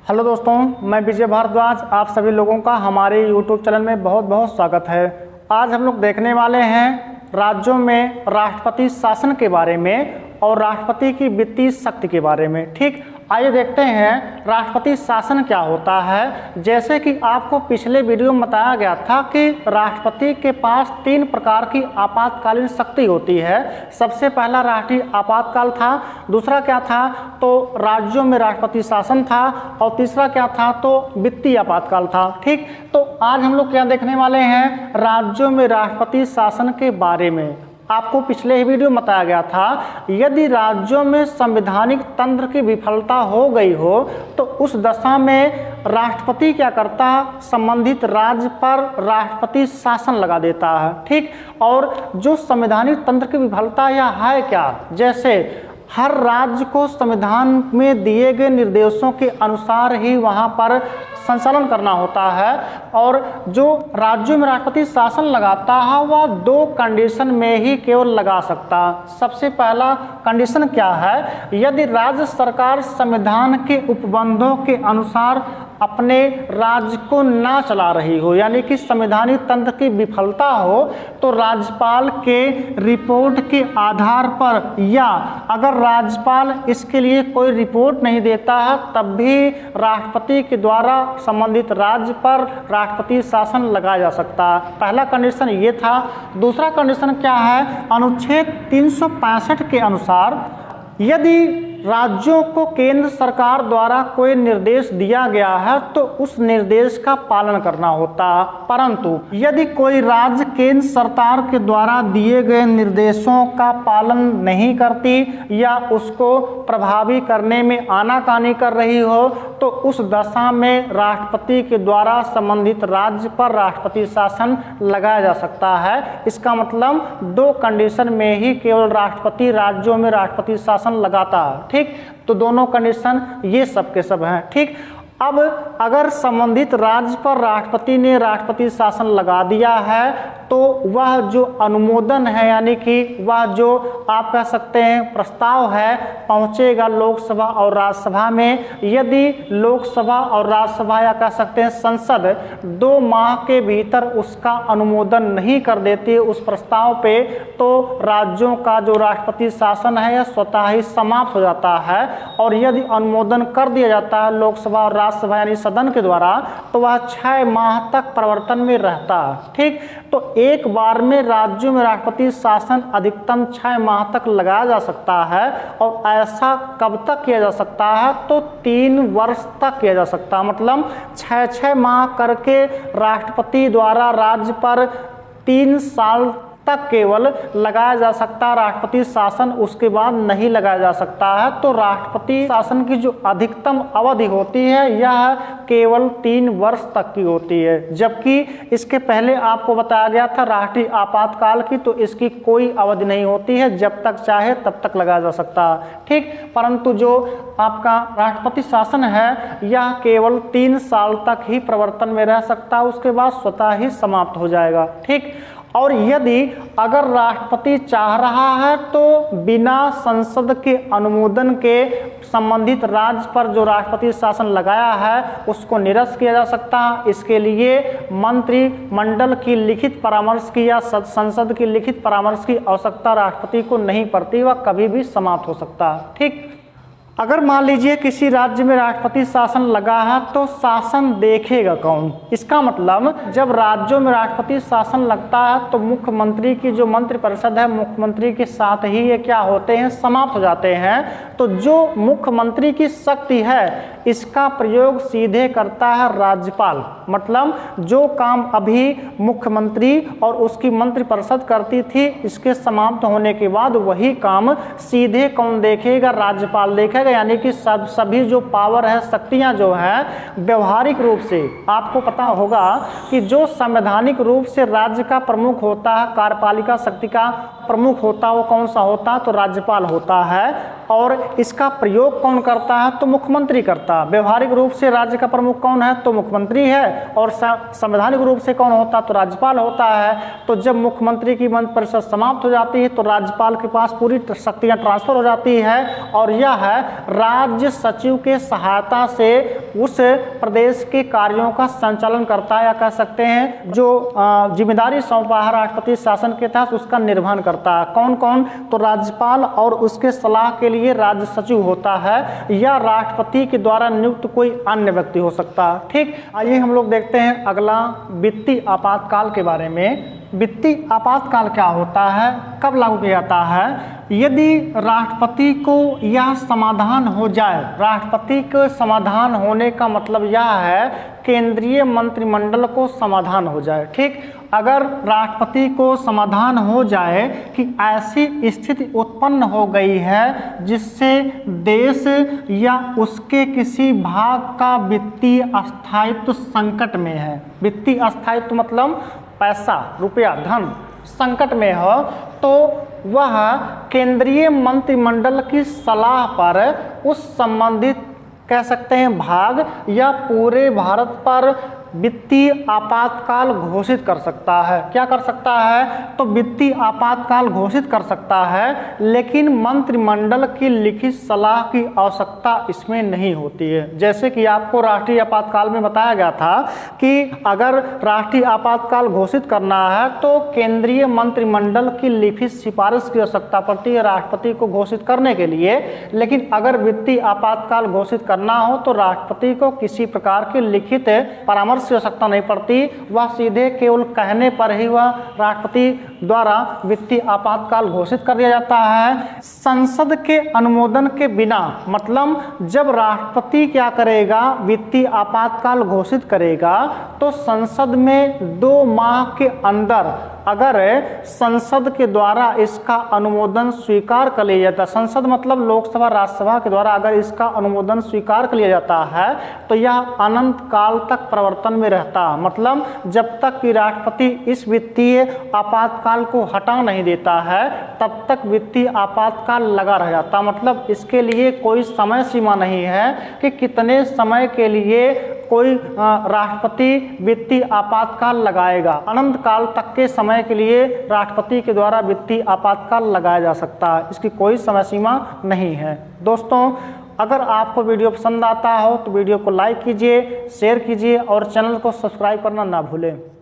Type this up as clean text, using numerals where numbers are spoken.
Hello दोस्तों, मैं विजय भारद्वाज। आप सभी लोगों का हमारे यूट्यूब चैनल में बहुत बहुत स्वागत है। आज हम लोग देखने वाले हैं राज्यों में राष्ट्रपति शासन के बारे में और राष्ट्रपति की वित्तीय शक्ति के बारे में। ठीक, आइए देखते हैं राष्ट्रपति शासन क्या होता है। जैसे कि आपको पिछले वीडियो में बताया गया था कि राष्ट्रपति के पास 3 प्रकार की आपातकालीन शक्ति होती है। सबसे पहला राष्ट्रीय आपातकाल था, दूसरा क्या था तो राज्यों में राष्ट्रपति शासन था, और तीसरा क्या था तो वित्तीय आपातकाल था। ठीक, तो आज हम लोग क्या देखने वाले हैं, राज्यों में राष्ट्रपति शासन के बारे में। आपको पिछले ही वीडियो में बताया गया था, यदि राज्यों में संवैधानिक तंत्र की विफलता हो गई हो तो उस दशा में राष्ट्रपति क्या करता है, संबंधित राज्य पर राष्ट्रपति शासन लगा देता है। ठीक, और जो संवैधानिक तंत्र की विफलता यह है क्या, जैसे हर राज्य को संविधान में दिए गए निर्देशों के अनुसार ही वहाँ पर संचालन करना होता है, और जो राज्यों में राष्ट्रपति शासन लगाता है वह 2 कंडीशन में ही केवल लगा सकता है। सबसे पहला कंडीशन क्या है, यदि राज्य सरकार संविधान के उपबंधों के अनुसार अपने राज्य को ना चला रही हो, यानी कि संवैधानिक तंत्र की विफलता हो, तो राज्यपाल के रिपोर्ट के आधार पर, या अगर राज्यपाल इसके लिए कोई रिपोर्ट नहीं देता है तब भी राष्ट्रपति के द्वारा संबंधित राज्य पर राष्ट्रपति शासन लगाया जा सकता है। पहला कंडीशन ये था। दूसरा कंडीशन क्या है, अनुच्छेद 365 के अनुसार यदि राज्यों को केंद्र सरकार द्वारा कोई निर्देश दिया गया है तो उस निर्देश का पालन करना होता है, परंतु यदि कोई राज्य केंद्र सरकार के द्वारा दिए गए निर्देशों का पालन नहीं करती या उसको प्रभावी करने में आनाकानी कर रही हो तो उस दशा में राष्ट्रपति के द्वारा संबंधित राज्य पर राष्ट्रपति शासन लगाया जा सकता है। इसका मतलब 2 कंडीशन में ही केवल राष्ट्रपति राज्यों में राष्ट्रपति शासन लगाता है। ठीक, तो दोनों कंडीशन ये सब के सब हैं। ठीक, अब अगर संबंधित राज्य पर राष्ट्रपति ने राष्ट्रपति शासन लगा दिया है तो वह जो अनुमोदन है, यानी कि वह जो आप कह सकते हैं प्रस्ताव है, पहुंचेगा लोकसभा और राज्यसभा में। यदि लोकसभा और राज्यसभा या कह सकते हैं संसद 2 माह के भीतर उसका अनुमोदन नहीं कर देती उस प्रस्ताव पे, तो राज्यों का जो राष्ट्रपति शासन है यह स्वतः ही समाप्त हो जाता है। और यदि अनुमोदन कर दिया जाता है लोकसभा और राज्यसभा यानी सदन के द्वारा, तो वह 6 माह तक प्रवर्तन में रहता है। ठीक, तो एक बार में राज्यों में राष्ट्रपति शासन अधिकतम 6 माह तक लगाया जा सकता है, और ऐसा कब तक किया जा सकता है तो 3 वर्ष तक किया जा सकता है। मतलब 6-6 माह करके राष्ट्रपति द्वारा राज्य पर 3 साल तक केवल लगाया जा सकता है राष्ट्रपति शासन, उसके बाद नहीं लगाया जा सकता है। तो राष्ट्रपति शासन की जो अधिकतम अवधि होती है यह केवल 3 वर्ष तक की होती है, जबकि इसके पहले आपको बताया गया था राष्ट्रीय आपातकाल की, तो इसकी कोई अवधि नहीं होती है, जब तक चाहे तब तक लगाया जा सकता है। ठीक, परंतु जो आपका राष्ट्रपति शासन है यह केवल 3 साल तक ही प्रवर्तन में रह सकता है, उसके बाद स्वतः ही समाप्त हो जाएगा। ठीक, और यदि अगर राष्ट्रपति चाह रहा है तो बिना संसद के अनुमोदन के संबंधित राज्य पर जो राष्ट्रपति शासन लगाया है उसको निरस्त किया जा सकता है। इसके लिए मंत्रिमंडल की लिखित परामर्श की या संसद की लिखित परामर्श की आवश्यकता राष्ट्रपति को नहीं पड़ती, वह कभी भी समाप्त हो सकता है। ठीक, अगर मान लीजिए किसी राज्य में राष्ट्रपति शासन लगा है तो शासन देखेगा कौन। इसका मतलब जब राज्यों में राष्ट्रपति शासन लगता है तो मुख्यमंत्री की जो मंत्रिपरिषद है, मुख्यमंत्री के साथ ही ये क्या होते हैं, समाप्त हो जाते हैं। तो जो मुख्यमंत्री की शक्ति है इसका प्रयोग सीधे करता है राज्यपाल। मतलब जो काम अभी मुख्यमंत्री और उसकी मंत्रिपरिषद करती थी, इसके समाप्त होने के बाद वही काम सीधे कौन देखेगा, राज्यपाल देखेगा। यानी कि सभी जो पावर है, शक्तियां जो है व्यवहारिक रूप से, आपको पता होगा कि जो संवैधानिक रूप से राज्य का प्रमुख होता है कार्यपालिका शक्ति का, प्रमुख होता है वो कौन सा होता है? तो राज्यपाल होता है। और इसका प्रयोग कौन करता है? तो मुख्यमंत्री करता है। व्यवहारिक रूप से राज्य का प्रमुख कौन है? तो मुख्यमंत्री है। और संवैधानिक रूप से कौन होता है? तो राज्यपाल होता है। तो जब मुख्यमंत्री की मंत्रिपरिषद समाप्त हो जाती है तो राज्यपाल के पास पूरी शक्तियां ट्रांसफर हो जाती है और यह राज्य सचिव के सहायता से उस प्रदेश के कार्यों का संचालन करता है, या कह सकते हैं जो जिम्मेदारी सौंपा है राष्ट्रपति शासन के तहत उसका निर्वहन करता है। कौन कौन? तो राज्यपाल और उसके सलाह के लिए राज्य सचिव होता है, या राष्ट्रपति के द्वारा नियुक्त कोई अन्य व्यक्ति हो सकता है। ठीक, आइए हम लोग देखते हैं अगला वित्तीय आपातकाल के बारे में। वित्तीय आपातकाल क्या होता है, कब लागू किया जाता है? यदि राष्ट्रपति को यह समाधान हो जाए, राष्ट्रपति के समाधान होने का मतलब यह है केंद्रीय मंत्रिमंडल को समाधान हो जाए। ठीक, अगर राष्ट्रपति को समाधान हो जाए कि ऐसी स्थिति उत्पन्न हो गई है जिससे देश या उसके किसी भाग का वित्तीय अस्थायित्व संकट में है। वित्तीय अस्थायित्व मतलब पैसा, रुपया, धन संकट में हो, तो वह केंद्रीय मंत्रिमंडल की सलाह पर उस संबंधित कह सकते हैं भाग या पूरे भारत पर वित्तीय आपातकाल घोषित कर सकता है। क्या कर सकता है? तो वित्तीय आपातकाल घोषित कर सकता है, लेकिन मंत्रिमंडल की लिखित सलाह की आवश्यकता इसमें नहीं होती है। जैसे कि आपको राष्ट्रीय आपातकाल में बताया गया था कि अगर राष्ट्रीय आपातकाल घोषित करना है तो केंद्रीय मंत्रिमंडल की लिखित सिफारिश की आवश्यकता पड़ती है राष्ट्रपति को घोषित करने के लिए। लेकिन अगर वित्तीय आपातकाल घोषित करना हो तो राष्ट्रपति को किसी प्रकार की लिखित परामर्श की आवश्यकता नहीं पड़ती, वह सीधे केवल कहने पर ही वह राष्ट्रपति द्वारा वित्तीय आपातकाल घोषित कर दिया जाता है। संसद के अनुमोदन के बिना, मतलब जब राष्ट्रपति क्या करेगा, वित्तीय आपातकाल घोषित करेगा तो संसद में 2 माह के अंदर अगर संसद के द्वारा इसका अनुमोदन स्वीकार कर लिया जाता है, संसद मतलब लोकसभा राज्यसभा के द्वारा अगर इसका अनुमोदन स्वीकार कर लिया जाता है तो यह अनंत काल तक प्रवर्तन में रहता है। मतलब जब तक कि राष्ट्रपति इस वित्तीय आपातकाल को हटा नहीं देता है तब तक वित्तीय आपातकाल लगा रह जाता। मतलब इसके लिए कोई समय सीमा नहीं है कि कितने समय के लिए कोई राष्ट्रपति वित्तीय आपातकाल लगाएगा। अनंत काल तक के समय के लिए राष्ट्रपति के द्वारा वित्तीय आपातकाल लगाया जा सकता है, इसकी कोई समय सीमा नहीं है। दोस्तों, अगर आपको वीडियो पसंद आता हो तो वीडियो को लाइक कीजिए, शेयर कीजिए और चैनल को सब्सक्राइब करना ना भूलें।